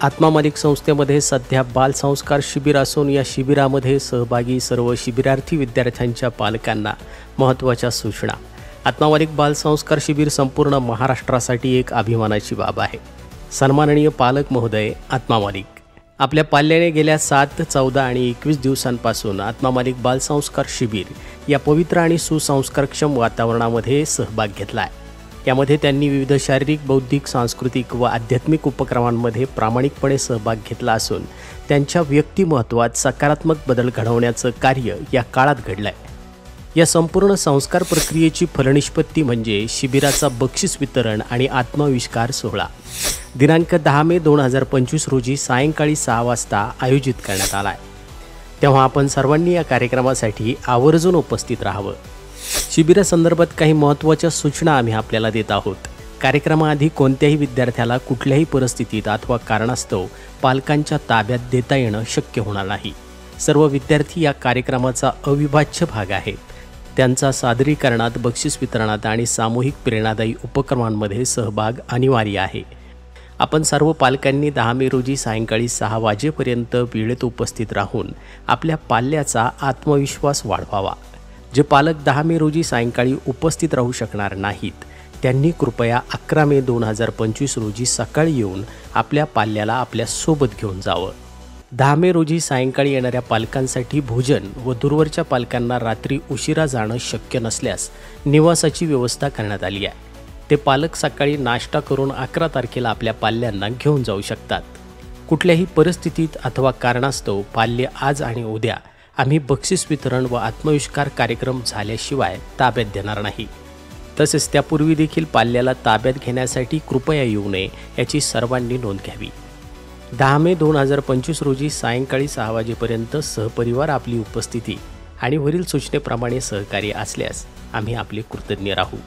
आत्मा मालिक संस्थेमध्ये सध्या बालसंस्कार शिबिर असून या शिबिरामध्ये सहभागी सर्व शिबिरार्थी विद्यार्थ्यांच्या पालकांना महत्त्वाच्या सूचना। आत्मा मालिक बालसंस्कार शिबिर संपूर्ण महाराष्ट्रासाठी एक अभिमानाची बाब आहे। सन्माननीय पालक महोदय, आत्मा मालिक आपल्या पाल्याने गेल्या 7, 14 आणि 21 दिवसांपासून आत्मा मालिक बालसंस्कार शिबिर या पवित्र आणि सुसंस्कारक्षम वातावरणामध्ये सहभाग घेतला आहे। यामध्ये त्यांनी विविध शारीरिक, बौद्धिक, सांस्कृतिक व आध्यात्मिक उपक्रमांमध्ये प्रामाणिकपणे सहभाग घेतला असून त्यांच्या व्यक्तिमत्त्वात सकारात्मक बदल घडवण्याचं कार्य या काळात घडलं आहे। या संपूर्ण संस्कार प्रक्रियेची फलनिष्पत्ती म्हणजे शिबिराचा बक्षीस वितरण आणि आत्मविष्कार सोहळा दिनांक 10 मे 2025 रोजी सायंकाळी 6 वाजता आयोजित करण्यात आला आहे। तेव्हा आपण सर्वांनी या कार्यक्रमासाठी आवर्जून उपस्थित राहावं। शिबिरासंदर्भात काही महत्त्वाच्या सूचना आम्ही आपल्याला देत आहोत। कार्यक्रमाआधी कोणत्याही विद्यार्थ्याला कुठल्याही परिस्थितीत अथवा कारणास्तव पालकांच्या ताब्यात देता येणं शक्य होणार नाही। सर्व विद्यार्थी या कार्यक्रमाचा अविभाज्य भाग आहेत। त्यांचा सादरीकरणात, बक्षीस वितरणात आणि सामूहिक प्रेरणादायी उपक्रमांमध्ये सहभाग अनिवार्य आहे। आपण सर्व पालकांनी 10 मे रोजी सायंकाळी 6 वाजेपर्यंत वेळेत उपस्थित राहून आपल्या पाल्याचा आत्मविश्वास वाढवावा। जे पालक 10 मे रोजी सायंकाळी उपस्थित राहू शकणार नाहीत त्यांनी कृपया 11 मे 2025 रोजी सकाळी येऊन आपल्या पाल्याला आपल्यासोबत घेऊन जावं। 10 मे रोजी सायंकाळी येणाऱ्या पालकांसाठी भोजन व दूरवरच्या पालकांना रात्री उशिरा जाणं शक्य नसल्यास निवासाची व्यवस्था करण्यात आली आहे। ते पालक सकाळी नाश्ता करून 11 तारखेला आपल्या पाल्यांना घेऊन जाऊ शकतात। कुठल्याही परिस्थितीत अथवा कारणास्तव पाल्य आज आणि उद्या आम्ही बक्षीस वितरण व आत्मविष्कार कार्यक्रम झाल्याशिवाय ताब्यात देणार नाही। तसेच त्यापूर्वी देखील पाल्याला ताब्यात घेण्यासाठी कृपया येऊ नये याची सर्वांनी नोंद घ्यावी। 10 मे 2025 रोजी सायंकाळी 6 वाजेपर्यंत सहपरिवार आपली उपस्थिती आणि वरील सूचनेप्रमाणे सहकार्य असल्यास आम्ही आपले कृतज्ञ राहू।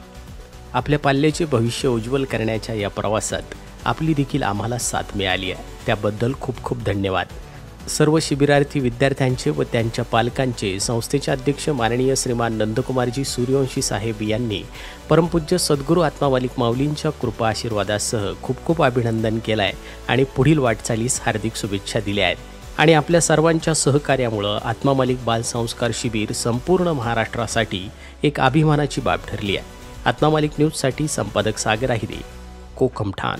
आपल्या पाल्याचे भविष्य उज्ज्वल करण्याच्या या प्रवासात आपली देखील आम्हाला साथ मिळाली आहे, त्याबद्दल खूप खूप धन्यवाद। सर्व शिबिरार्थी विद्यार्थ्यांचे व त्यांच्या पालकांचे संस्थेचे अध्यक्ष माननीय श्रीमान नंदकुमारजी सूर्यवंशी साहेब यांनी परमपूज्य सद्गुरू आत्मा मालिक माऊलींच्या कृपा आशीर्वादासह खूप खूप अभिनंदन केलं आहे आणि पुढील वाटचालीस हार्दिक शुभेच्छा दिल्या आहेत। आणि आपल्या सर्वांच्या सहकार्यामुळे आत्मा मालिक बालसंस्कार शिबिर संपूर्ण महाराष्ट्रासाठी एक अभिमानाची बाब ठरली आहे। आत्मा मालिक न्यूजसाठी संपादक सागर आहिरे, कोकम ठाण।